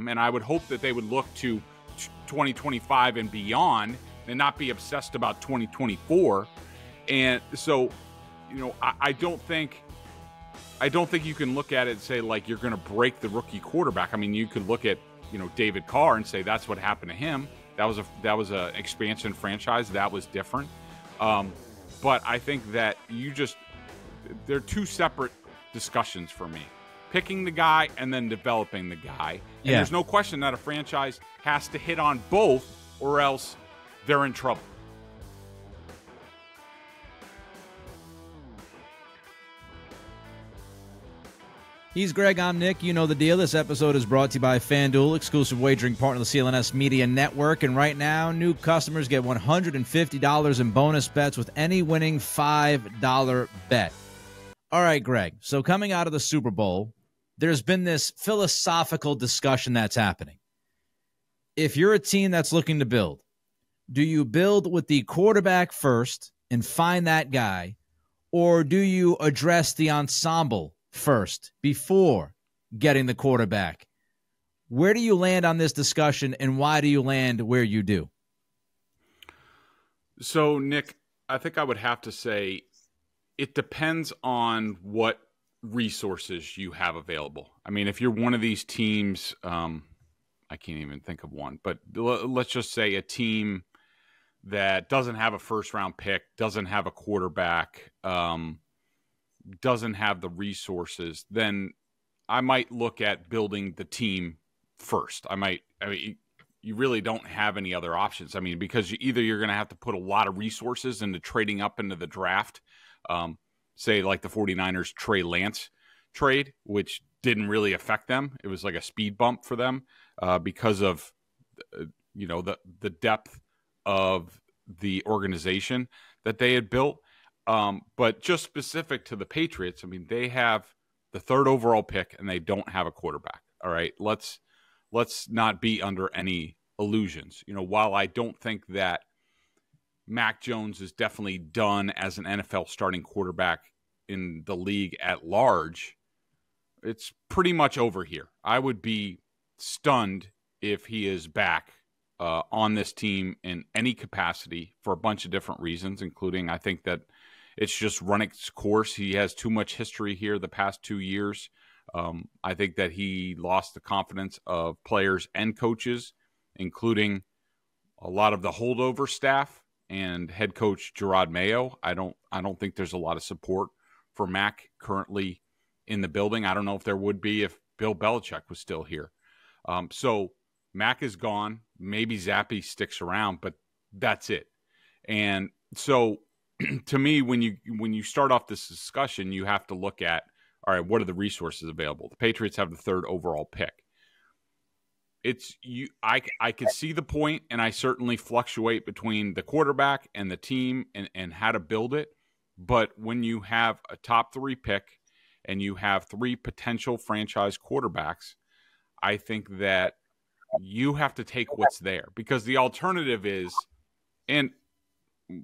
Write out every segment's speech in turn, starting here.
And I would hope that they would look to 2025 and beyond and not be obsessed about 2024. And so, I don't think you can look at it and say, like, you're going to break the rookie quarterback. I mean, you could look at, David Carr and say that's what happened to him. That was a expansion franchise. That was different. But I think that they're two separate discussions for me. Picking the guy and then developing the guy. And there's no question that a franchise has to hit on both or else they're in trouble. He's Greg, I'm Nick. You know the deal. This episode is brought to you by FanDuel, exclusive wagering partner of the CLNS Media Network. And right now, new customers get $150 in bonus bets with any winning $5 bet. All right, Greg. So coming out of the Super Bowl, there's been this philosophical discussion that's happening. If you're a team that's looking to build, do you build with the quarterback first and find that guy, or do you address the ensemble first before getting the quarterback? Where do you land on this discussion, and why do you land where you do? So, Nick, I think I would have to say it depends on what resources you have available. I mean, if you're one of these teams, I can't even think of one, but let's just say a team that doesn't have a first-round pick, doesn't have a quarterback, doesn't have the resources, then I might look at building the team first. You really don't have any other options. I mean, because you're going to have to put a lot of resources into trading up into the draft, say like the 49ers Trey Lance trade, which didn't really affect them. It was like a speed bump for them because of, the depth of the organization that they had built. But just specific to the Patriots, I mean, they have the 3rd overall pick and they don't have a quarterback. All right. Let's not be under any illusions. While I don't think that Mac Jones is definitely done as an NFL starting quarterback in the league at large, it's pretty much over here. I would be stunned if he is back on this team in any capacity for a bunch of different reasons, including I think that it's just run its course. He has too much history here the past 2 years. I think that he lost the confidence of players and coaches, including a lot of the holdover staff and head coach Gerard Mayo. I don't think there's a lot of support for Mac currently in the building. I don't know if there would be if Bill Belichick was still here. So Mac is gone. Maybe Zappe sticks around, but that's it. And so to me, when you start off this discussion, you have to look at, all right, what are the resources available? The Patriots have the 3rd overall pick. I could see the point, and I certainly fluctuate between the quarterback and the team and how to build it. But when you have a top 3 pick and you have 3 potential franchise quarterbacks, I think that you have to take what's there, because the alternative is, and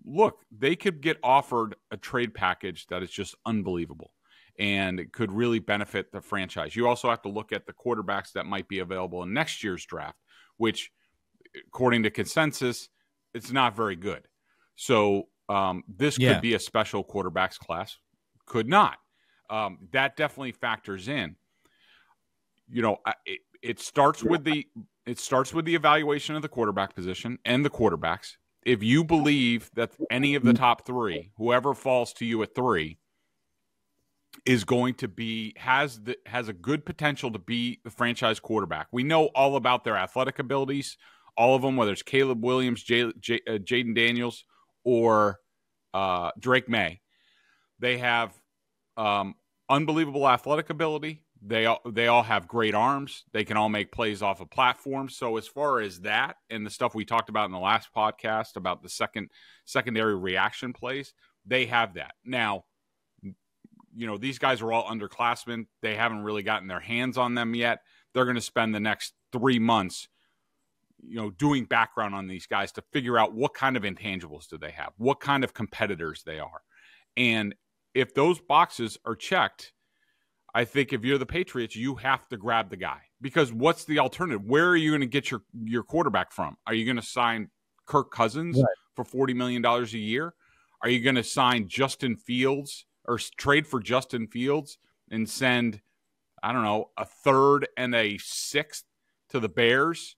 look, they could get offered a trade package that is just unbelievable and it could really benefit the franchise. You also have to look at the quarterbacks that might be available in next year's draft, which, according to consensus, it's not very good. So this could be a special quarterbacks class. Could not. That definitely factors in. It starts with the evaluation of the quarterback position and the quarterbacks. If you believe that any of the top 3, whoever falls to you at 3, is going to be has a good potential to be the franchise quarterback. We know all about their athletic abilities, all of them, whether it's Caleb Williams, Jaden Daniels, or Drake May. They have unbelievable athletic ability. They all have great arms. They can all make plays off of platforms. So as far as that and the stuff we talked about in the last podcast about the secondary reaction plays, they have that. Now, these guys are all underclassmen. They haven't really gotten their hands on them yet. They're going to spend the next 3 months, doing background on these guys to figure out what kind of intangibles do they have, what kind of competitors they are. And if those boxes are checked, I think if you're the Patriots, you have to grab the guy, because what's the alternative? Where are you going to get your quarterback from? Are you going to sign Kirk Cousins for $40 million a year? Are you going to sign Justin Fields or trade for Justin Fields and send, I don't know, a third and a sixth to the Bears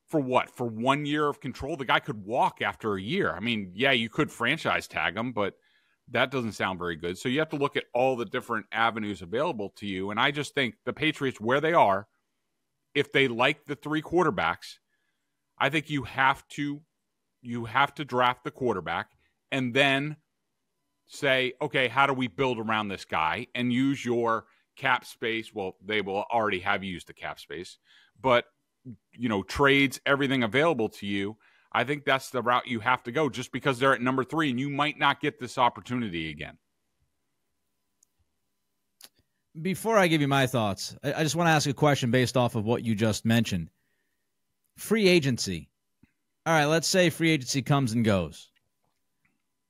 for what? For 1 year of control? The guy could walk after a year. I mean, yeah, you could franchise tag him, but that doesn't sound very good. So you have to look at all the different avenues available to you. And I just think the Patriots, where they are, if they like the three quarterbacks, I think you have to draft the quarterback and then say, okay, how do we build around this guy, and use your cap space? Well, they will already have used the cap space, but trades, everything available to you. I think that's the route you have to go, just because they're at number 3 and you might not get this opportunity again. Before I give you my thoughts, I just want to ask a question based off of what you just mentioned. Free agency. All right, let's say free agency comes and goes.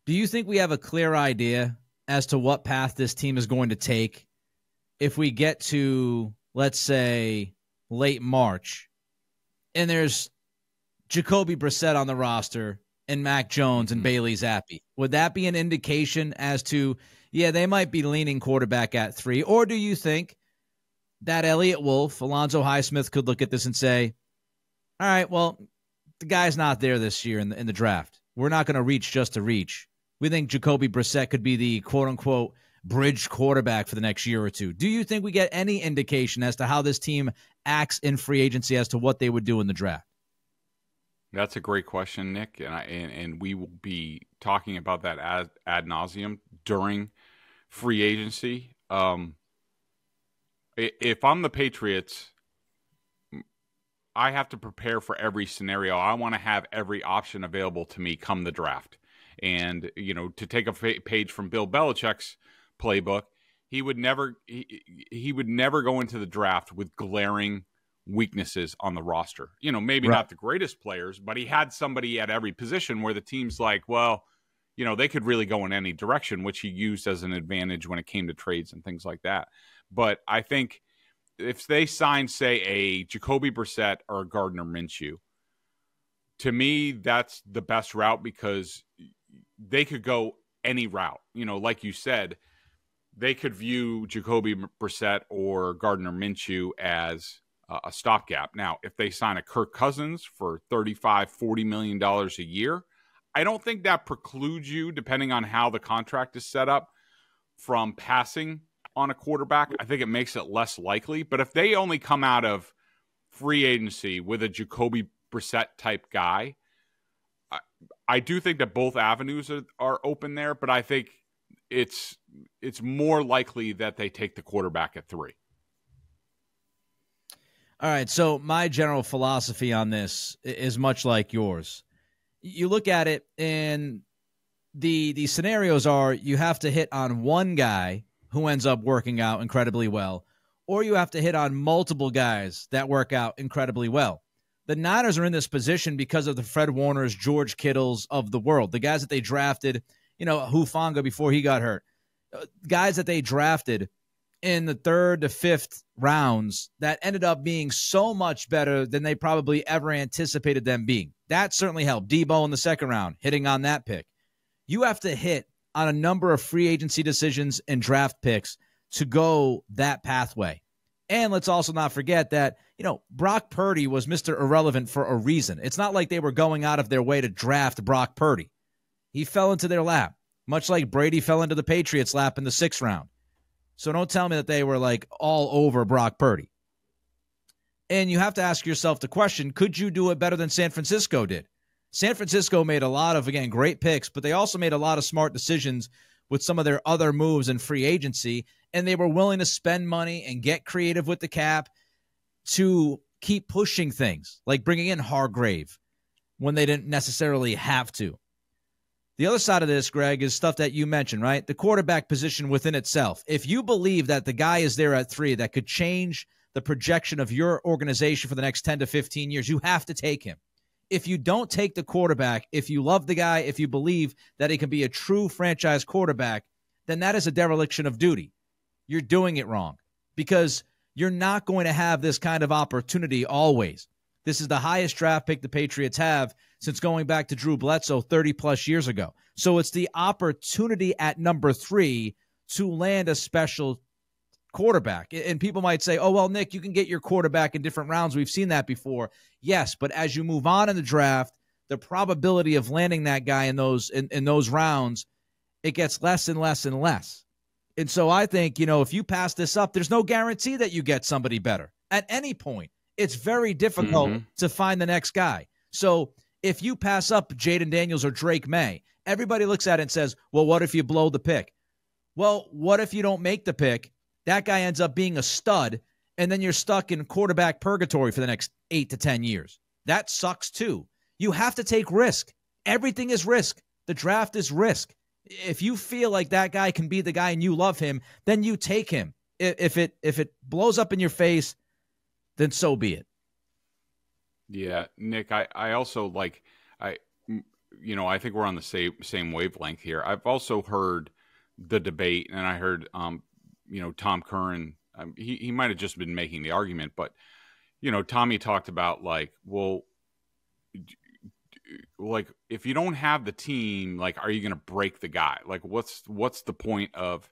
Do you think we have a clear idea as to what path this team is going to take if we get to, let's say, late March, and there's Jacoby Brissett on the roster and Mac Jones and Bailey Zappi? Would that be an indication as to, yeah, they might be leaning quarterback at 3? Or do you think that Elliott Wolf, Alonzo Highsmith could look at this and say, all right, well, the guy's not there this year in the draft. We're not going to reach just to reach. We think Jacoby Brissett could be the quote-unquote bridge quarterback for the next year or two. Do you think we get any indication as to how this team acts in free agency as to what they would do in the draft? That's a great question, Nick, and we will be talking about that ad nauseum during free agency. If I'm the Patriots, I have to prepare for every scenario. I want to have every option available to me come the draft. And, to take a page from Bill Belichick's playbook, he would never go into the draft with glaring weaknesses on the roster. Maybe not the greatest players, but he had somebody at every position where the team's like, well, they could really go in any direction, which he used as an advantage when it came to trades and things like that. But I think if they sign, say, a Jacoby Brissett or a Gardner Minshew, to me, that's the best route, because they could go any route. Like you said, they could view Jacoby Brissett or Gardner Minshew as a stopgap. Now, if they sign a Kirk Cousins for $35-40 million a year, I don't think that precludes you, depending on how the contract is set up, from passing on a quarterback. I think it makes it less likely. But if they only come out of free agency with a Jacoby Brissett type guy, I do think that both avenues are open there, but I think it's more likely that they take the quarterback at 3. All right, so my general philosophy on this is much like yours. You look at it, and the scenarios are you have to hit on one guy who ends up working out incredibly well, or you have to hit on multiple guys that work out incredibly well. The Niners are in this position because of the Fred Warners, George Kittles of the world, the guys that they drafted, Hufanga before he got hurt, guys that they drafted in the 3rd to 5th rounds that ended up being so much better than they probably ever anticipated them being. That certainly helped. Debo in the 2nd round, hitting on that pick. You have to hit on a number of free agency decisions and draft picks to go that pathway. And let's also not forget that, Brock Purdy was Mr. Irrelevant for a reason. It's not like they were going out of their way to draft Brock Purdy. He fell into their lap, much like Brady fell into the Patriots' lap in the 6th round. So don't tell me that they were like all over Brock Purdy. And you have to ask yourself the question, could you do it better than San Francisco did? San Francisco made a lot of, again, great picks, but they also made a lot of smart decisions with some of their other moves in free agency, and they were willing to spend money and get creative with the cap to keep pushing things, like bringing in Hargrave when they didn't necessarily have to. The other side of this, Greg, is stuff that you mentioned, right? The quarterback position within itself. If you believe that the guy is there at 3 that could change the projection of your organization for the next 10 to 15 years, you have to take him. If you don't take the quarterback, if you love the guy, if you believe that he can be a true franchise quarterback, then that is a dereliction of duty. you're doing it wrong, because you're not going to have this kind of opportunity always. This is the highest draft pick the Patriots have since going back to Drew Bledsoe 30-plus years ago. So it's the opportunity at number 3 to land a special quarterback. And people might say, oh, well, Nick, you can get your quarterback in different rounds. We've seen that before. Yes, but as you move on in the draft, the probability of landing that guy in those rounds, it gets less and less and less. And so I think, if you pass this up, there's no guarantee that you get somebody better at any point. It's very difficult to find the next guy. So if you pass up Jaden Daniels or Drake May, everybody looks at it and says, well, what if you blow the pick? Well, what if you don't make the pick? That guy ends up being a stud, and then you're stuck in quarterback purgatory for the next 8 to 10 years. That sucks too. You have to take risk. Everything is risk. The draft is risk. If you feel like that guy can be the guy and you love him, then you take him. If it blows up in your face, then so be it. Yeah, Nick, I also I think we're on the same wavelength here. I've also heard the debate, and I heard Tom Curran, he might have just been making the argument, but Tommy talked about if you don't have the team, are you going to break the guy? What's the point of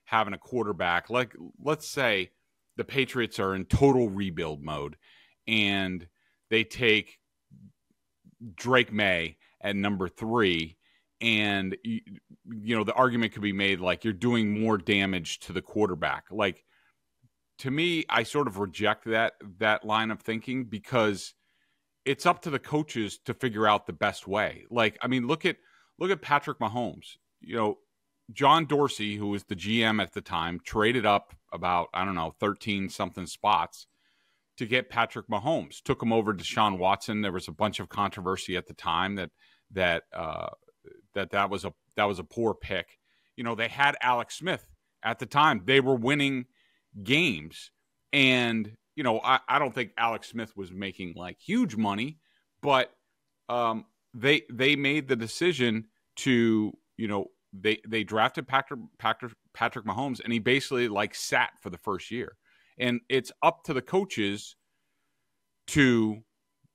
having a quarterback? Let's say the Patriots are in total rebuild mode and they take Drake May at number 3, and the argument could be made you're doing more damage to the quarterback. To me, I sort of reject that line of thinking, because it's up to the coaches to figure out the best way. Look at Patrick Mahomes. John Dorsey, who was the GM at the time, traded up about 13 something spots to get Patrick Mahomes. Took him over Deshaun Watson. There was a bunch of controversy at the time that was a poor pick. They had Alex Smith at the time. They were winning games, and I don't think Alex Smith was making huge money, but they made the decision to they drafted Patrick Mahomes, and he basically sat for the first year. And it's up to the coaches to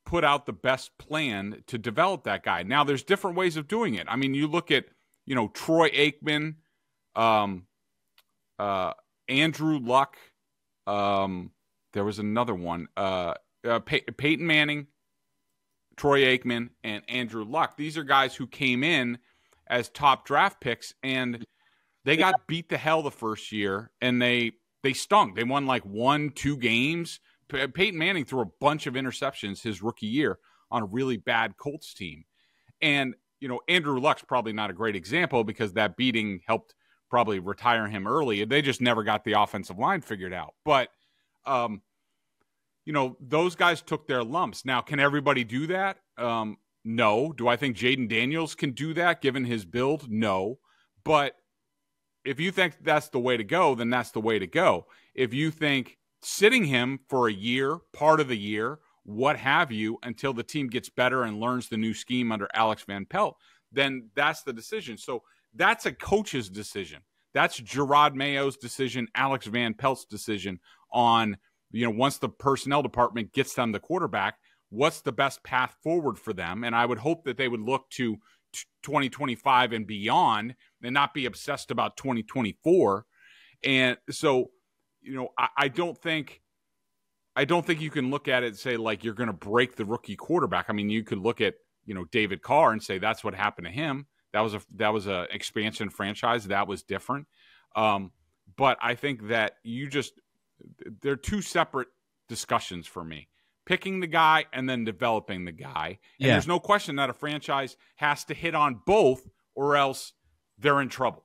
put out the best plan to develop that guy. Now, there's different ways of doing it. You look at, Troy Aikman, Andrew Luck. There was another one, Peyton Manning, Troy Aikman, and Andrew Luck. These are guys who came in as top draft picks, and they got beat to hell the first year, and they stunk. They won 1-2 games. Peyton Manning threw a bunch of interceptions his rookie year on a really bad Colts team. And, Andrew Luck's probably not a great example, because that beating helped probably retire him early. They just never got the offensive line figured out. But, those guys took their lumps. Now, can everybody do that? No. Do I think Jaden Daniels can do that given his build? No. But if you think that's the way to go, then that's the way to go. If you think sitting him for a year, part of the year, what have you, until the team gets better and learns the new scheme under Alex Van Pelt, then that's the decision. So that's a coach's decision. That's Gerard Mayo's decision, Alex Van Pelt's decision on, once the personnel department gets them the quarterback, what's the best path forward for them. And I would hope that they would look to 2025 and beyond and not be obsessed about 2024. And so, I don't think you can look at it and say you're going to break the rookie quarterback. You could look at, David Carr and say that's what happened to him. That was a expansion franchise. That was different. But I think that they're two separate discussions for me. Picking the guy and then developing the guy. And there's no question that a franchise has to hit on both, or else they're in trouble.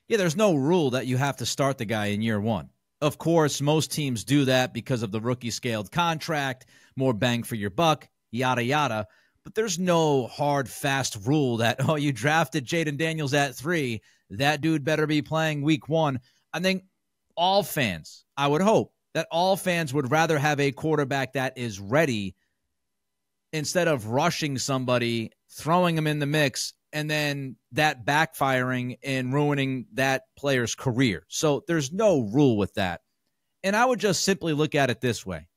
Yeah, there's no rule that you have to start the guy in year one. Of course, most teams do that because of the rookie scaled contract, more bang for your buck, yada, yada. But there's no hard, fast rule that, you drafted Jaden Daniels at 3, that dude better be playing week 1. I think all fans, I would hope, that all fans would rather have a quarterback that is ready instead of rushing somebody, throwing him in the mix, and then that backfiring and ruining that player's career. So there's no rule with that. And I would just simply look at it this way.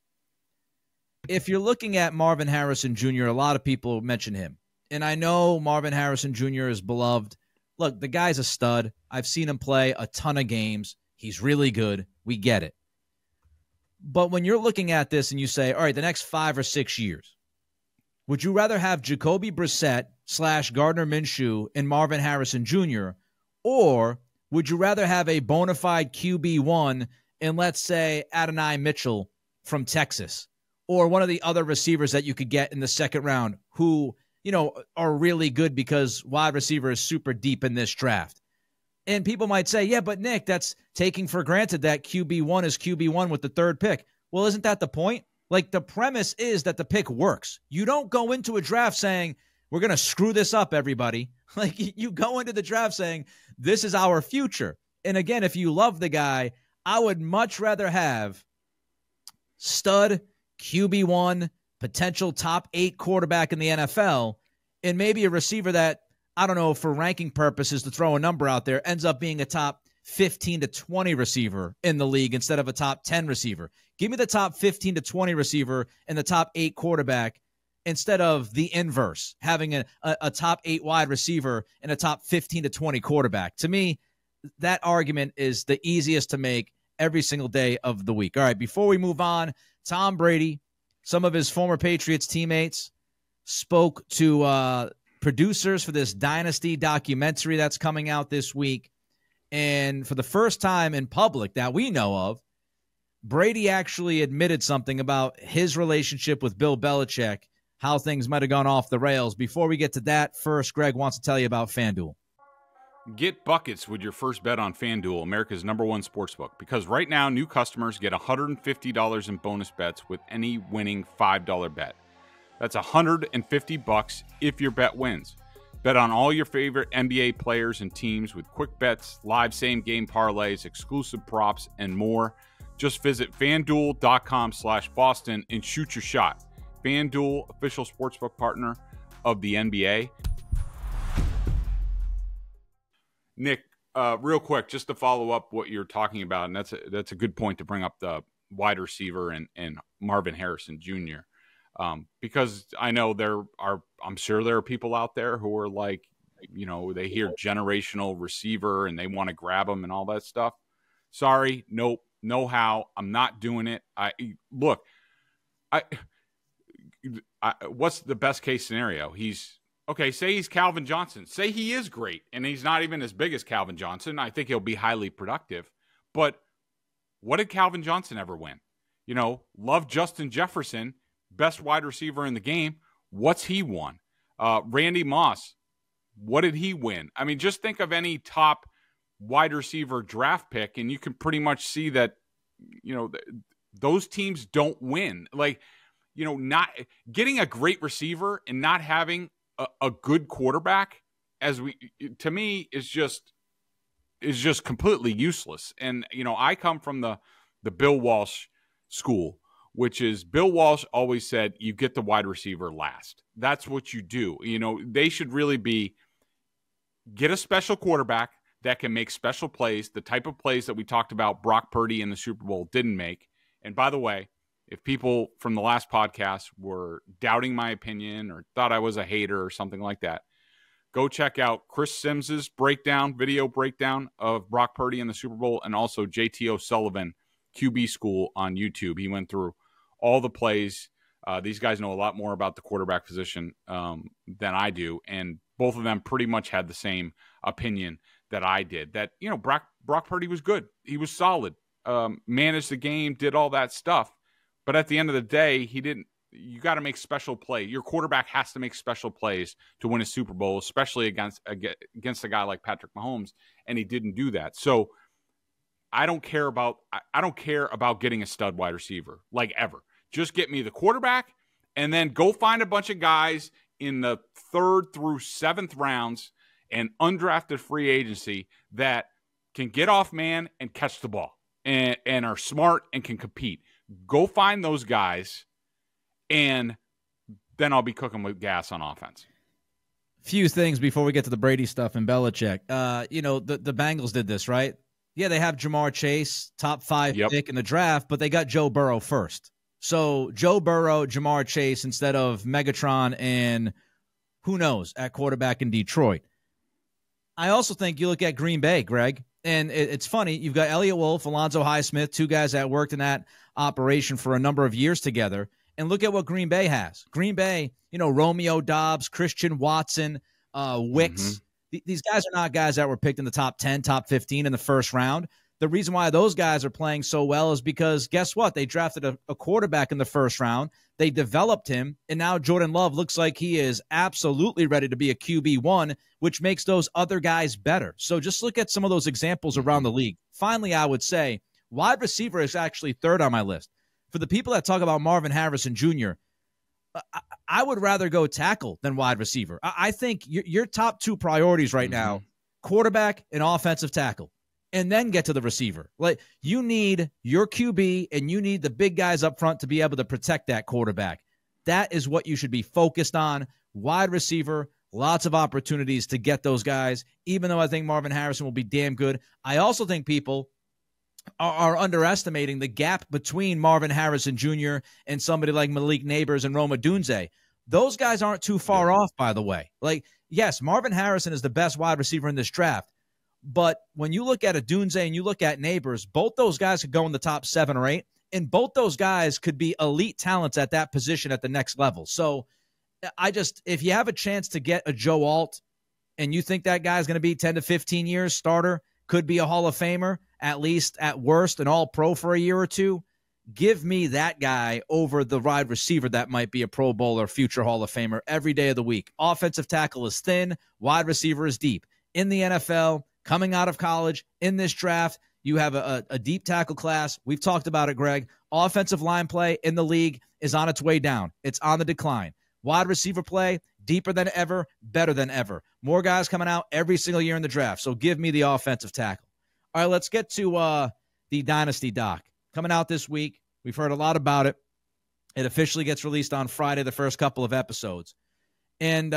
If you're looking at Marvin Harrison Jr., a lot of people mention him. And I know Marvin Harrison Jr. is beloved. Look, the guy's a stud. I've seen him play a ton of games. He's really good. We get it. But when you're looking at this and you say, all right, the next 5 or 6 years, would you rather have Jacoby Brissett / Gardner Minshew and Marvin Harrison Jr., or would you rather have a bona fide QB1 and, let's say, Adonai Mitchell from Texas, or one of the other receivers that you could get in the second round who, are really good because wide receiver is super deep in this draft? And people might say, yeah, but Nick, that's taking for granted that QB1 is QB1 with the third pick. Well, isn't that the point? Like, the premise is that the pick works. You don't go into a draft saying, we're going to screw this up, everybody. Like, you go into the draft saying, this is our future. And again, if you love the guy, I would much rather have stud, QB1, potential top 8 quarterback in the NFL, and maybe a receiver that, I don't know, for ranking purposes, to throw a number out there, ends up being a top 15 to 20 receiver in the league instead of a top 10 receiver. Give me the top 15 to 20 receiver and the top 8 quarterback instead of the inverse, having a top 8 wide receiver and a top 15 to 20 quarterback. To me, that argument is the easiest to make every single day of the week. All right, before we move on, Tom Brady, some of his former Patriots teammates, spoke to producers for this Dynasty documentary that's coming out this week. And for the first time in public that we know of, Brady actually admitted something about his relationship with Bill Belichick, how things might have gone off the rails. Before we get to that, first, Greg wants to tell you about FanDuel. Get buckets with your first bet on FanDuel, America's #1 sportsbook, because right now new customers get $150 in bonus bets with any winning $5 bet. That's $150 if your bet wins. Bet on all your favorite NBA players and teams with quick bets, live same-game parlays, exclusive props, and more. Just visit FanDuel.com/Boston and shoot your shot. FanDuel, official sportsbook partner of the NBA. Nick, real quick, just to follow up what you're talking about, and that's a good point to bring up the wide receiver and Marvin Harrison Jr., because I know I'm sure there are people out there who are like, they hear generational receiver and they want to grab them and all that stuff. Sorry, nope, no how. I'm not doing it. What's the best case scenario? Say he's Calvin Johnson. Say he is great, and he's not even as big as Calvin Johnson. I think he'll be highly productive. But what did Calvin Johnson ever win? Love Justin Jefferson, best wide receiver in the game. What's he won? Randy Moss, what did he win? I mean, just think of any top wide receiver draft pick, and you can pretty much see that, those teams don't win. Like, not getting a great receiver and not having a good quarterback, to me, is just completely useless. And I come from the Bill Walsh school, which is Bill Walsh always said you get the wide receiver last. That's what you do. They should really get a special quarterback that can make special plays, the type of plays that we talked about Brock Purdy in the Super Bowl didn't make. And by the way, if people from the last podcast were doubting my opinion or thought I was a hater or something like that, go check out Chris Sims's video breakdown of Brock Purdy in the Super Bowl, and also JT O'Sullivan, QB School, on YouTube. He went through all the plays. These guys know a lot more about the quarterback position than I do, and both of them pretty much had the same opinion that I did, that, Brock Purdy was good. He was solid, managed the game, did all that stuff. But at the end of the day, you got to make special play. Your quarterback has to make special plays to win a Super Bowl, especially against a guy like Patrick Mahomes, and he didn't do that. So I don't care about getting a stud wide receiver, like, ever. Just get me the quarterback, and then go find a bunch of guys in the 3rd through 7th rounds and undrafted free agency that can get off man and catch the ball and are smart and can compete. Go find those guys, and then I'll be cooking with gas on offense. Few things before we get to the Brady stuff and Belichick. The Bengals did this, right? Yeah, they have Jamar Chase, top 5 pick in the draft, but they got Joe Burrow first. So Joe Burrow, Jamar Chase instead of Megatron and who knows at quarterback in Detroit. I also think you look at Green Bay, Greg, and it's funny. You've got Elliott Wolf, Alonzo Highsmith, two guys that worked in that operation for a number of years together. And look at what Green Bay has. Green Bay, Romeo Doubs, Christian Watson, Wicks. These guys are not guys that were picked in the top 10, top 15 in the first round. The reason why those guys are playing so well is because, guess what? They drafted a quarterback in the first round. They developed him, and now Jordan Love looks like he is absolutely ready to be a QB1, which makes those other guys better. So just look at some of those examples around the league. Finally, I would say wide receiver is actually third on my list. For the people that talk about Marvin Harrison Jr., I would rather go tackle than wide receiver. I think your top two priorities right now, quarterback and offensive tackle, and then get to the receiver. Like, you need your QB and you need the big guys up front to be able to protect that quarterback. That is what you should be focused on. Wide receiver, lots of opportunities to get those guys, even though I think Marvin Harrison will be damn good. I also think people are underestimating the gap between Marvin Harrison Jr. and somebody like Malik Neighbors and Roma Dunze. Those guys aren't too far off, by the way. Like, yes, Marvin Harrison is the best wide receiver in this draft, but when you look at a Dunze and you look at Neighbors, both those guys could go in the top 7 or 8, and both those guys could be elite talents at that position at the next level. So if you have a chance to get a Joe Alt and you think that guy's going to be 10 to 15 years starter, could be a Hall of Famer, at least at worst, an all-pro for a year or two, give me that guy over the wide receiver that might be a Pro Bowl or future Hall of Famer every day of the week. Offensive tackle is thin. Wide receiver is deep. In the NFL, coming out of college, in this draft, you have a deep tackle class. We've talked about it, Greg. Offensive line play in the league is on its way down. It's on the decline. Wide receiver play, deeper than ever, better than ever. More guys coming out every single year in the draft. So give me the offensive tackle. All right, let's get to the Dynasty doc. Coming out this week. We've heard a lot about it. It officially gets released on Friday, the first couple of episodes. And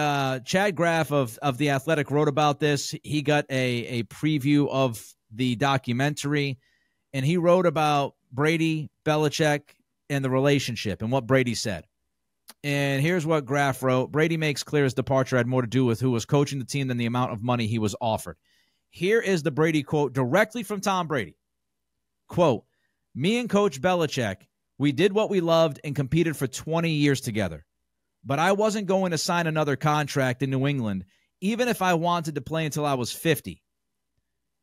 Chad Graff of The Athletic wrote about this. He got a preview of the documentary, and he wrote about Brady, Belichick, and the relationship and what Brady said. And here's what Graff wrote. Brady makes clear his departure had more to do with who was coaching the team than the amount of money he was offered. Here is the Brady quote directly from Tom Brady. Quote, "Me and Coach Belichick, we did what we loved and competed for 20 years together. But I wasn't going to sign another contract in New England, even if I wanted to play until I was 50.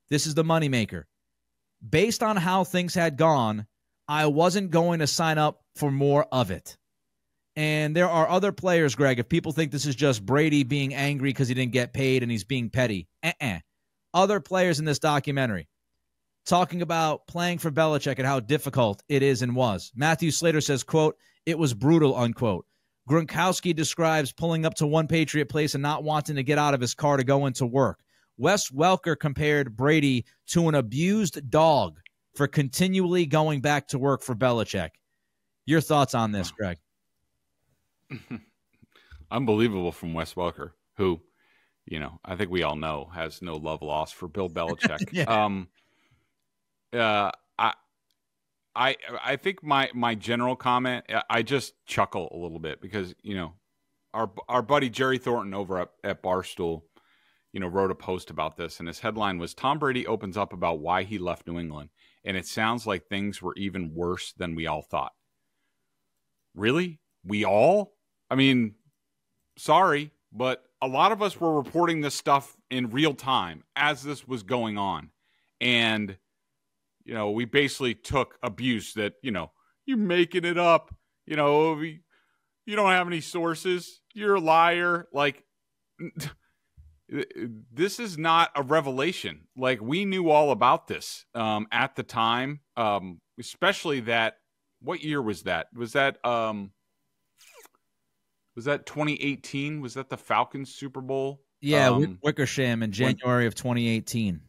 This is the moneymaker. Based on how things had gone, I wasn't going to sign up for more of it." And there are other players, Greg, if people think this is just Brady being angry because he didn't get paid and he's being petty. Other players in this documentary talking about playing for Belichick and how difficult it is and was. Matthew Slater says, quote, "It was brutal," unquote. Gronkowski describes pulling up to one Patriot place and not wanting to get out of his car to go into work. Wes Welker compared Brady to an abused dog for continually going back to work for Belichick. Your thoughts on this, Greg? Unbelievable from Wes Welker, who, I think we all know has no love lost for Bill Belichick. I think my general comment, I just chuckle a little bit because, our buddy Jerry Thornton over at Barstool, wrote a post about this, and his headline was "Tom Brady opens up about why he left New England, and it sounds like things were even worse than we all thought." Really? We all? I mean, sorry, but a lot of us were reporting this stuff in real time as this was going on. And, we basically took abuse that, you're making it up. You don't have any sources. You're a liar. Like, this is not a revelation. Like, we knew all about this at the time, especially that. What year was that? Was that 2018? Was that the Falcons Super Bowl? Yeah, Wickersham in January of 2018.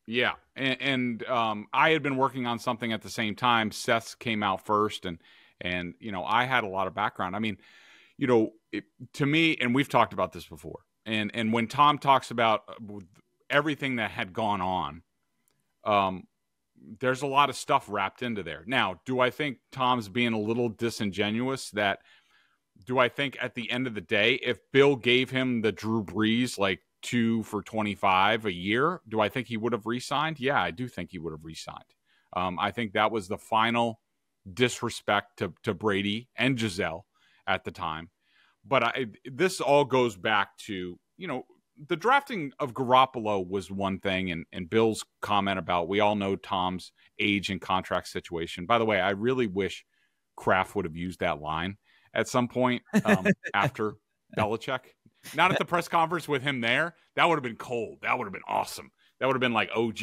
Yeah, and I had been working on something at the same time. Seth's came out first, and I had a lot of background. I mean, to me, and we've talked about this before, and when Tom talks about everything that had gone on, there's a lot of stuff wrapped into there. Now, do I think Tom's being a little disingenuous? Do I think at the end of the day, if Bill gave him the Drew Brees, like 2 for $25 a year, do I think he would have re-signed? Yeah, I do think he would have re-signed. I think that was the final disrespect to Brady and Giselle at the time. But this all goes back to, the drafting of Garoppolo was one thing, and Bill's comment about, we all know Tom's age and contract situation. By the way, I really wish Kraft would have used that line at some point after Belichick. Not at the press conference with him there. That would have been cold. That would have been awesome. That would have been like OG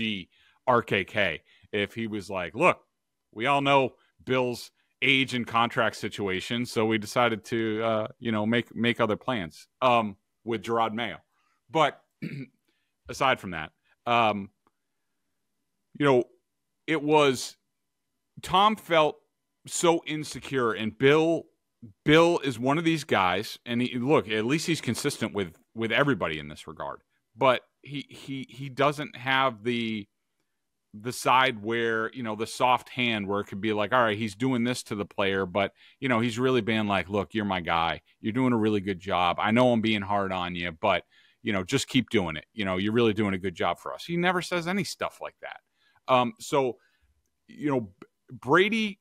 RKK if he was like, look, we all know Bill's age and contract situation, so we decided to, make other plans with Gerard Mayo. But aside from that, it was Tom felt so insecure, and Bill is one of these guys, and at least he's consistent with everybody in this regard. But he doesn't have the side where, the soft hand where it could be like, all right, he's doing this to the player, but he's really being like, look, you're my guy. You're doing a really good job. I know I'm being hard on you, but just keep doing it. You're really doing a good job for us. He never says any stuff like that. So Brady,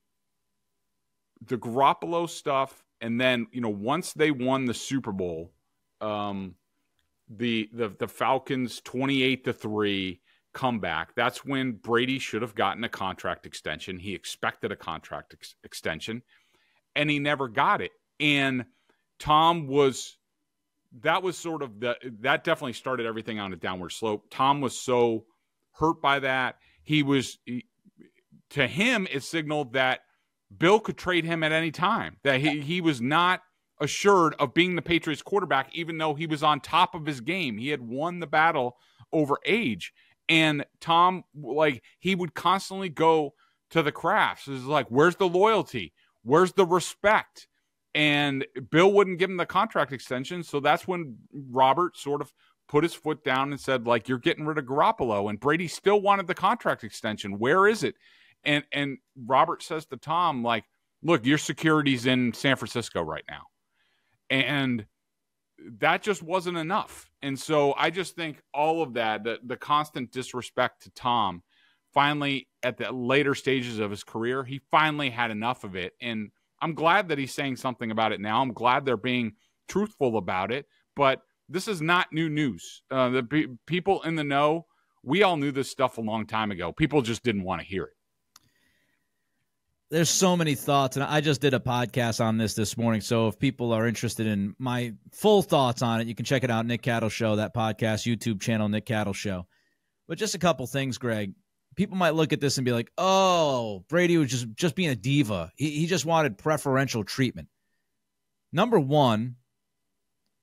the Garoppolo stuff, and then once they won the Super Bowl, the Falcons 28-3 comeback. That's when Brady should have gotten a contract extension. He expected a contract extension, and he never got it. And Tom was. That was sort of that definitely started everything on a downward slope. Tom was so hurt by that. To him, it signaled that Bill could trade him at any time, that he was not assured of being the Patriots quarterback, even though he was on top of his game. He had won the battle over age. And Tom, he would constantly go to the Krafts. It's like, where's the loyalty? Where's the respect? And Bill wouldn't give him the contract extension. So that's when Robert sort of put his foot down and said, you're getting rid of Garoppolo. And Brady still wanted the contract extension. Where is it? And Robert says to Tom, look, your security's in San Francisco right now. And that just wasn't enough. And so I just think all of that, the constant disrespect to Tom, finally, at the later stages of his career, he finally had enough of it. And I'm glad that he's saying something about it now. I'm glad they're being truthful about it. But this is not new news. The people in the know, we all knew this stuff a long time ago. People just didn't want to hear it. There's so many thoughts, and I just did a podcast on this morning, so if people are interested in my full thoughts on it, you can check it out, Nick Cattle Show, that podcast, YouTube channel, Nick Cattle Show. But just a couple things, Greg. People might look at this and be like, oh, Brady was just being a diva. He just wanted preferential treatment. Number one,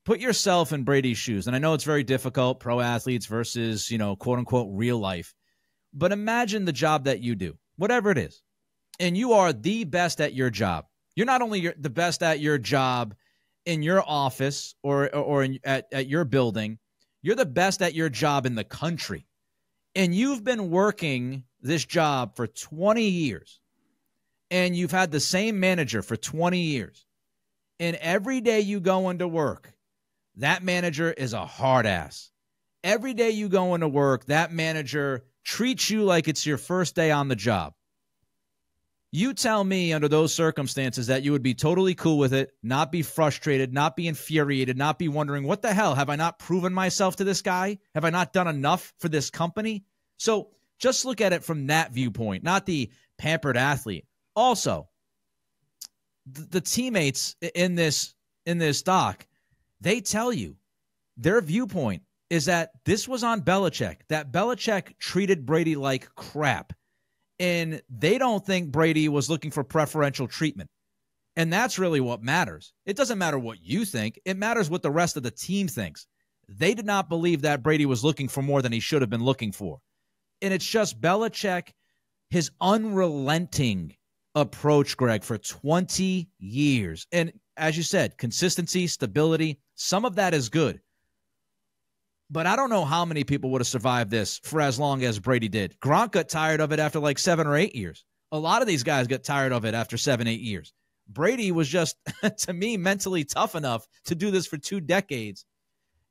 put yourself in Brady's shoes. And I know it's very difficult, pro athletes versus, quote-unquote real life. But imagine the job that you do, whatever it is. And you are the best at your job. You're not only the best at your job in your office or at your building, you're the best at your job in the country. And you've been working this job for 20 years. And you've had the same manager for 20 years. And every day you go into work, that manager is a hard ass. Every day you go into work, that manager treats you like it's your first day on the job. You tell me under those circumstances that you would be totally cool with it, not be frustrated, not be infuriated, not be wondering, what the hell? Have I not proven myself to this guy? Have I not done enough for this company? So just look at it from that viewpoint, not the pampered athlete. Also, the teammates in this doc, they tell you their viewpoint is that this was on Belichick, that Belichick treated Brady like crap. And they don't think Brady was looking for preferential treatment. And that's really what matters. It doesn't matter what you think. It matters what the rest of the team thinks. They did not believe that Brady was looking for more than he should have been looking for. And it's just Belichick, his unrelenting approach, Greg, for 20 years. And as you said, consistency, stability, some of that is good. But I don't know how many people would have survived this for as long as Brady did. Gronk got tired of it after like 7 or 8 years. A lot of these guys got tired of it after 7, 8 years. Brady was just, to me, mentally tough enough to do this for 2 decades.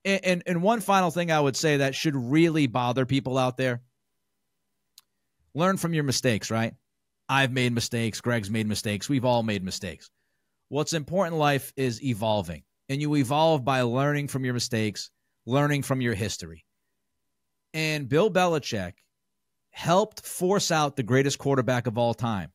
And one final thing I would say that should really bother people out there, learn from your mistakes, right? I've made mistakes. Greg's made mistakes. We've all made mistakes. What's important in life is evolving. And you evolve by learning from your mistakes, learning from your history. And Bill Belichick helped force out the greatest quarterback of all time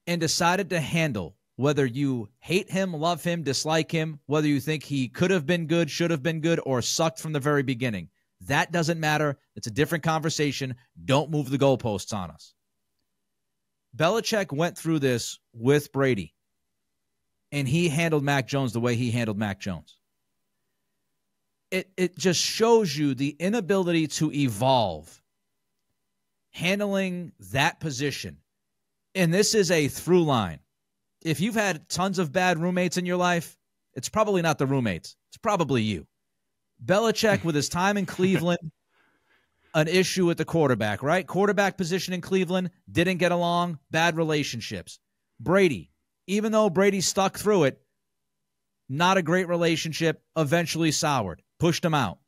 and decided to handle whether you hate him, love him, dislike him, whether you think he could have been good, should have been good, or sucked from the very beginning. That doesn't matter. It's a different conversation. Don't move the goalposts on us. Belichick went through this with Brady, and he handled Mac Jones the way he handled Mac Jones. It just shows you the inability to evolve, handling that position. And this is a through line. If you've had tons of bad roommates in your life, it's probably not the roommates. It's probably you. Belichick, with his time in Cleveland, an issue with the quarterback, right? Quarterback position in Cleveland, didn't get along, bad relationships. Brady, even though Brady stuck through it, not a great relationship, eventually soured, pushed him out.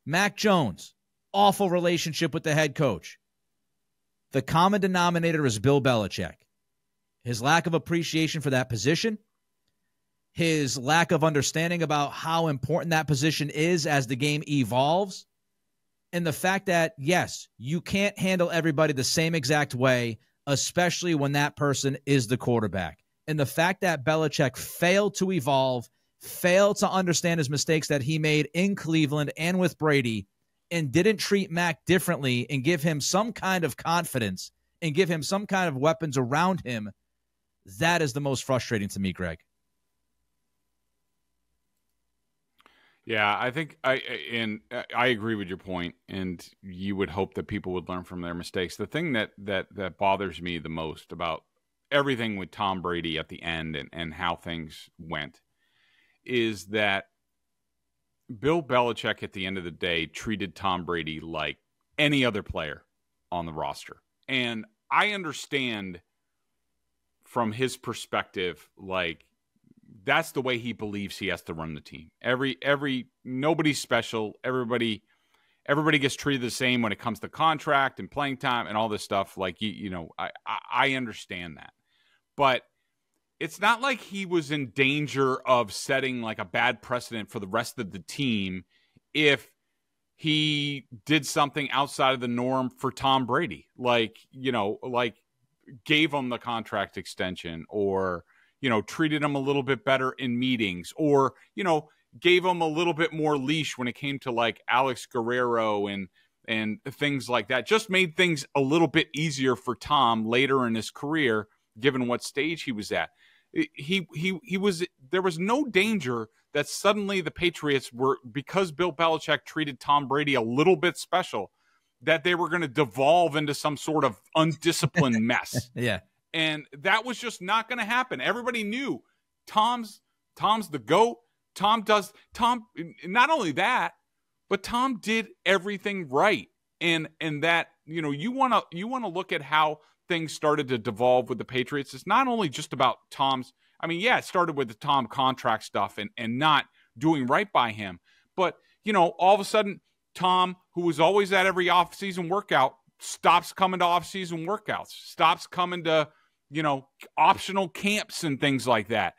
Mac Jones, awful relationship with the head coach. The common denominator is Bill Belichick. His lack of appreciation for that position, his lack of understanding about how important that position is as the game evolves, and the fact that, yes, you can't handle everybody the same exact way, especially when that person is the quarterback. And the fact that Belichick failed to evolve, failed to understand his mistakes that he made in Cleveland and with Brady, and didn't treat Mac differently and give him some kind of confidence and give him some kind of weapons around him, that is the most frustrating to me, Greg. Yeah, I think I agree with your point, and you would hope that people would learn from their mistakes. The thing that bothers me the most about everything with Tom Brady at the end and how things went is that Bill Belichick at the end of the day treated Tom Brady like any other player on the roster. And I understand from his perspective, like, that's the way he believes he has to run the team. Nobody's special. Everybody gets treated the same when it comes to contract and playing time and all this stuff. Like, I understand that, but it's not like he was in danger of setting like a bad precedent for the rest of the team if he did something outside of the norm for Tom Brady, like gave him the contract extension, or treated him a little bit better in meetings, or, gave him a little bit more leash when it came to like Alex Guerrero and things like that. Just made things a little bit easier for Tom later in his career, given what stage he was at. There was no danger that suddenly the Patriots were, because Bill Belichick treated Tom Brady a little bit special, that they were going to devolve into some sort of undisciplined mess. Yeah. And that was just not going to happen. Everybody knew Tom's the GOAT. Tom, not only that, but Tom did everything right. And that, you want to look at how things started to devolve with the Patriots. It's not only just about Tom's, it started with the Tom contract stuff and not doing right by him. But, all of a sudden, Tom, who was always at every off-season workout, stops coming to off-season workouts, stops coming to, optional camps and things like that.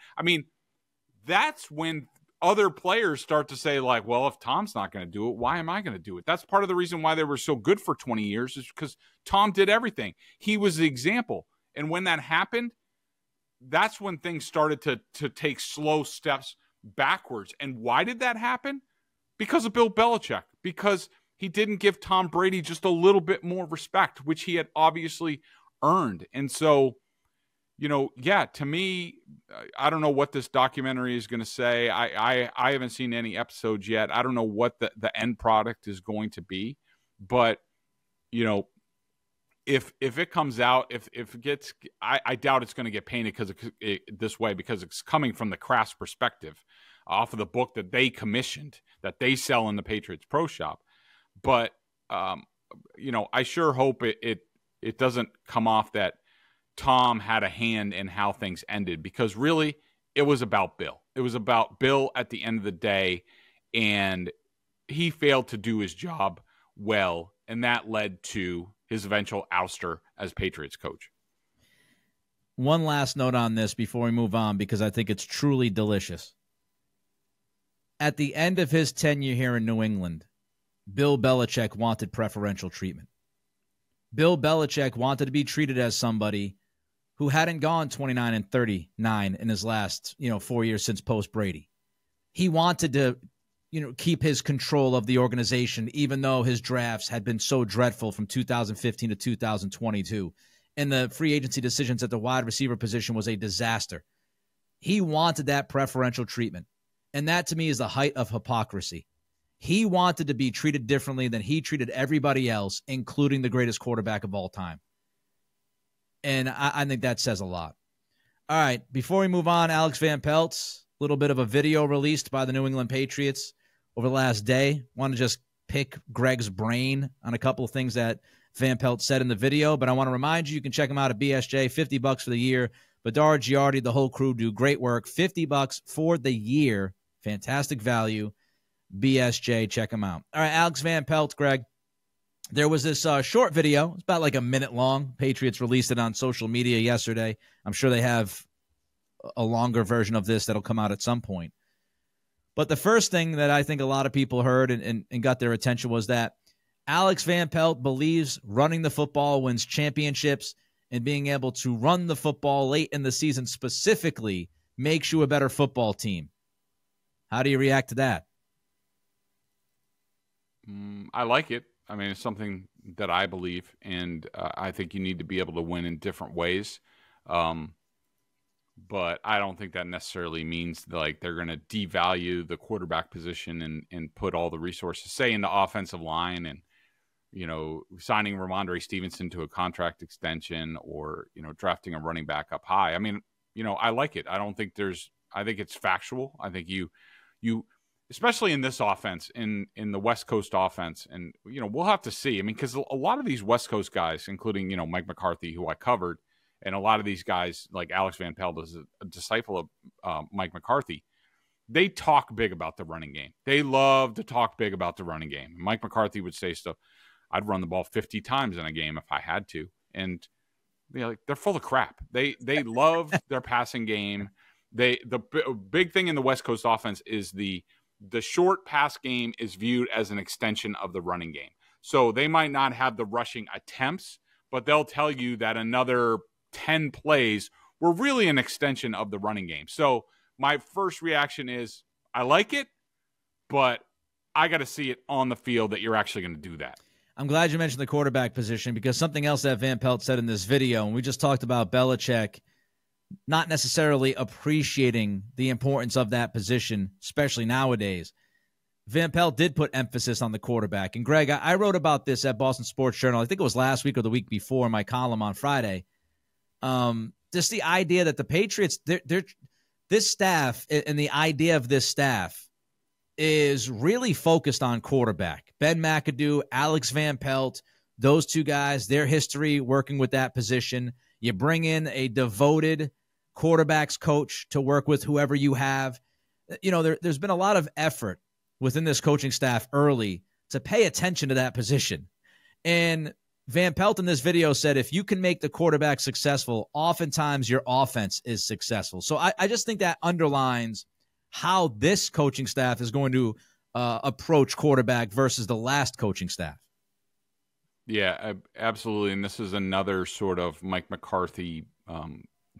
That's when other players start to say, like, well, if Tom's not going to do it, why am I going to do it? That's part of the reason why they were so good for 20 years is because Tom did everything. He was the example. And when that happened, that's when things started to take slow steps backwards. And why did that happen? Because of Bill Belichick. Because he didn't give Tom Brady just a little bit more respect, which he had obviously earned. And so, to me, I don't know what this documentary is going to say. I haven't seen any episodes yet. I don't know what the end product is going to be. But, if it comes out, if it gets, I doubt it's going to get painted this way, because it's coming from the Kraft perspective, off of the book that they commissioned, that they sell in the Patriots Pro Shop. But I sure hope it doesn't come off that Tom had a hand in how things ended, because really it was about Bill. It was about Bill at the end of the day, and he failed to do his job well, and that led to his eventual ouster as Patriots coach. One last note on this before we move on, because I think it's truly delicious. At the end of his tenure here in New England, Bill Belichick wanted preferential treatment. Bill Belichick wanted to be treated as somebody who hadn't gone 29-39 in his last, 4 years since post-Brady. He wanted to, keep his control of the organization, even though his drafts had been so dreadful from 2015 to 2022. And the free agency decisions at the wide receiver position was a disaster. He wanted that preferential treatment. And that, to me, is the height of hypocrisy. He wanted to be treated differently than he treated everybody else, including the greatest quarterback of all time. And I think that says a lot. All right, before we move on, Alex Van Pelt, a little bit of a video released by the New England Patriots over the last day. Want to just pick Greg's brain on a couple of things that Van Pelt said in the video, but I want to remind you, you can check him out at BSJ, $50 for the year. Bedard, Giardi, the whole crew do great work. $50 for the year. Fantastic value. BSJ, check them out. All right, Alex Van Pelt, Greg. There was this short video. It's about like a minute long. Patriots released it on social media yesterday. I'm sure they have a longer version of this that'll come out at some point. But the first thing that I think a lot of people heard and got their attention was that Alex Van Pelt believes running the football wins championships, and being able to run the football late in the season specifically makes you a better football team. How do you react to that? I like it. I mean, it's something that I believe, and I think you need to be able to win in different ways. But I don't think that necessarily means like they're going to devalue the quarterback position and put all the resources, say, into offensive line and, signing Ramondre Stevenson to a contract extension or, drafting a running back up high. I mean, I like it. I think it's factual. I think you especially in this offense, in the West Coast offense. And, we'll have to see. I mean, because a lot of these West Coast guys, including, Mike McCarthy, who I covered, and a lot of these guys, like Alex Van Pelt, is a disciple of Mike McCarthy, they talk big about the running game. They love to talk big about the running game. Mike McCarthy would say stuff, I'd run the ball 50 times in a game if I had to. And they're full of crap. They love their passing game. The big thing in the West Coast offense is the short pass game is viewed as an extension of the running game. So they might not have the rushing attempts, but they'll tell you that another 10 plays were really an extension of the running game. So my first reaction is I like it, but I got to see it on the field that you're actually going to do that. I'm glad you mentioned the quarterback position, because something else that Van Pelt said in this video, and we just talked about Belichick not necessarily appreciating the importance of that position, especially nowadays. Van Pelt did put emphasis on the quarterback. And, Greg, I wrote about this at Boston Sports Journal. I think it was last week or the week before, in my column on Friday. Just the idea that the Patriots, this staff and the idea of this staff is really focused on quarterback. Ben McAdoo, Alex Van Pelt, those two guys, their history working with that position. You bring in a devoted quarterbacks coach to work with whoever you have. There's been a lot of effort within this coaching staff early to pay attention to that position. And Van Pelt in this video said, if you can make the quarterback successful, oftentimes your offense is successful. So I just think that underlines how this coaching staff is going to approach quarterback versus the last coaching staff. Yeah, absolutely. And this is another sort of Mike McCarthy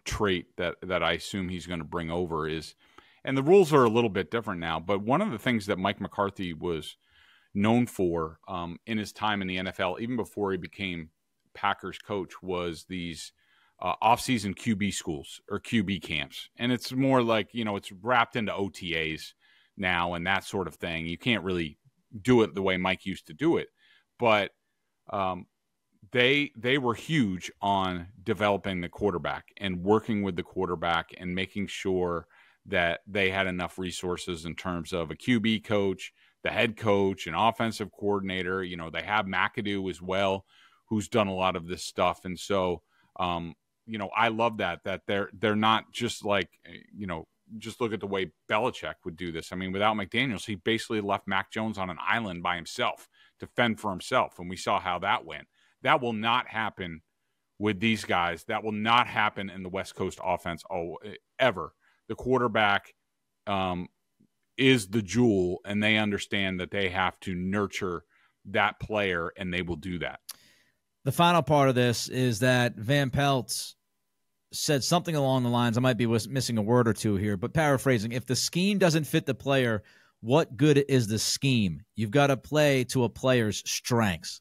trait that I assume he's going to bring over is, and the rules are a little bit different now, but one of the things that Mike McCarthy was known for in his time in the NFL, even before he became Packers coach, was these off-season QB schools or QB camps. And it's more like, it's wrapped into OTAs now and that sort of thing. You can't really do it the way Mike used to do it. But they were huge on developing the quarterback and working with the quarterback and making sure that they had enough resources in terms of a QB coach, the head coach, an offensive coordinator. You know, they have McAdoo as well, who's done a lot of this stuff. And so, you know, I love that they're not just like, you know, just look at the way Belichick would do this. I mean, without McDaniels, he basically left Mac Jones on an island by himself to fend for himself. And we saw how that went. That will not happen with these guys. That will not happen in the West Coast offense ever. The quarterback is the jewel, and they understand that they have to nurture that player, and they will do that. The final part of this is that Van Pelt said something along the lines, I might be missing a word or two here, but paraphrasing, if the scheme doesn't fit the player, what good is the scheme? You've got to play to a player's strengths.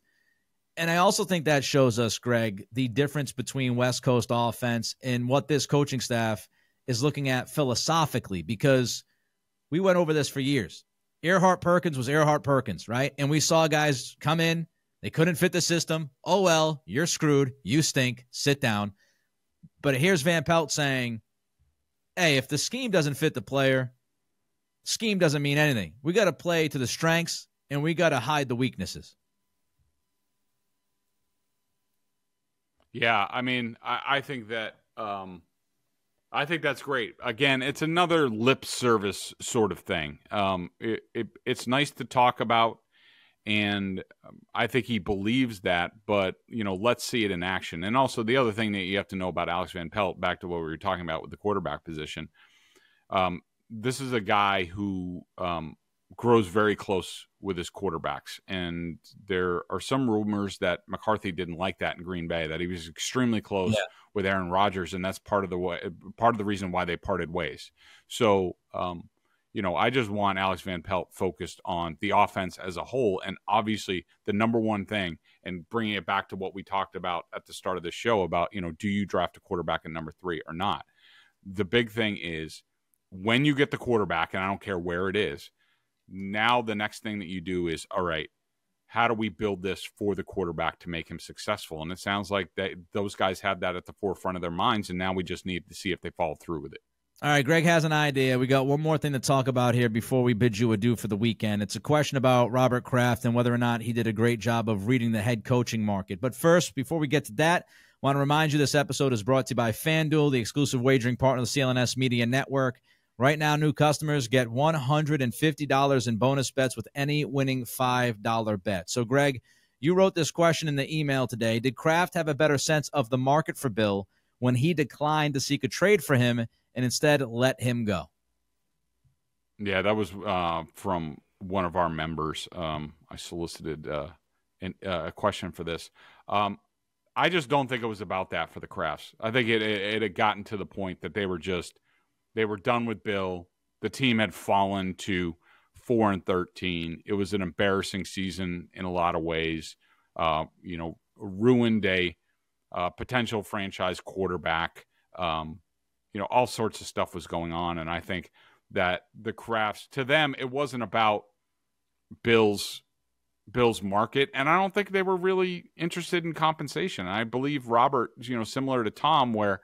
And I also think that shows us, Greg, the difference between West Coast offense and what this coaching staff is looking at philosophically, because we went over this for years. Earhart Perkins was Earhart Perkins, right? And we saw guys come in, they couldn't fit the system. Oh, well, you're screwed. You stink. Sit down. But here's Van Pelt saying, hey, if the scheme doesn't fit the player, scheme doesn't mean anything. We got to play to the strengths, and we got to hide the weaknesses. Yeah, I mean, I think that I think that's great. Again, it's another lip service sort of thing. It's nice to talk about, and I think he believes that, but, you know, let's see it in action. And also the other thing that you have to know about Alex Van Pelt, back to what we were talking about with the quarterback position, this is a guy who grows very close with his quarterbacks. And there are some rumors that McCarthy didn't like that in Green Bay, that he was extremely close with Aaron Rodgers, and that's part of the reason why they parted ways. So, you know, I just want Alex Van Pelt focused on the offense as a whole, and obviously the number one thing, and bringing it back to what we talked about at the start of the show about, you know, do you draft a quarterback at number 3 or not? The big thing is when you get the quarterback, and I don't care where it is, now the next thing that you do is, all right, how do we build this for the quarterback to make him successful? And it sounds like those guys have that at the forefront of their minds, and now we just need to see if they follow through with it. All right, Greg has an idea. We got one more thing to talk about here before we bid you adieu for the weekend. It's a question about Robert Kraft and whether or not he did a great job of reading the head coaching market. But first, before we get to that, I want to remind you this episode is brought to you by FanDuel, the exclusive wagering partner of the CLNS Media Network. Right now, new customers get $150 in bonus bets with any winning $5 bet. So, Greg, you wrote this question in the email today. Did Kraft have a better sense of the market for Bill when he declined to seek a trade for him and instead let him go? Yeah, that was from one of our members. I solicited a question for this. I just don't think it was about that for the Krafts. I think it had gotten to the point that they were done with Bill. The team had fallen to 4-13. It was an embarrassing season in a lot of ways. You know, ruined a potential franchise quarterback. You know, all sorts of stuff was going on. And I think that the Krafts, to them, it wasn't about Bill's market. And I don't think they were really interested in compensation. I believe Robert, you know, similar to Tom, where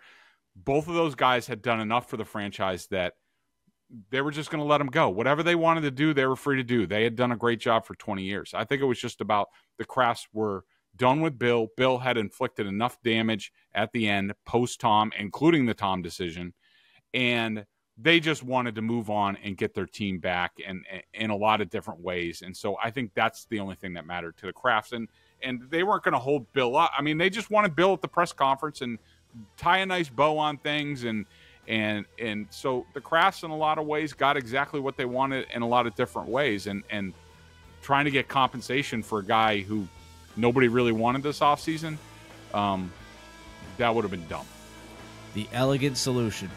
both of those guys had done enough for the franchise that they were just going to let them go. Whatever they wanted to do, they were free to do. They had done a great job for 20 years. I think it was just about the Krafts were done with Bill. Bill had inflicted enough damage at the end, post-Tom, including the Tom decision, and they just wanted to move on and get their team back and in a lot of different ways. And so I think that's the only thing that mattered to the Krafts. And they weren't going to hold Bill up. I mean, they just wanted Bill at the press conference and tie a nice bow on things. And so the Krafts, in a lot of ways, got exactly what they wanted in a lot of different ways. And trying to get compensation for a guy who nobody really wanted this offseason, that would have been dumb. The elegant solution.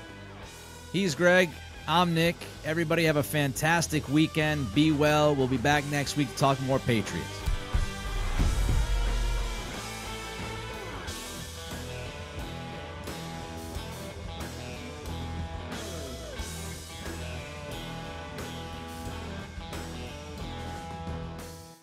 He's Greg. I'm Nick. Everybody have a fantastic weekend. Be well. We'll be back next week to talk more Patriots.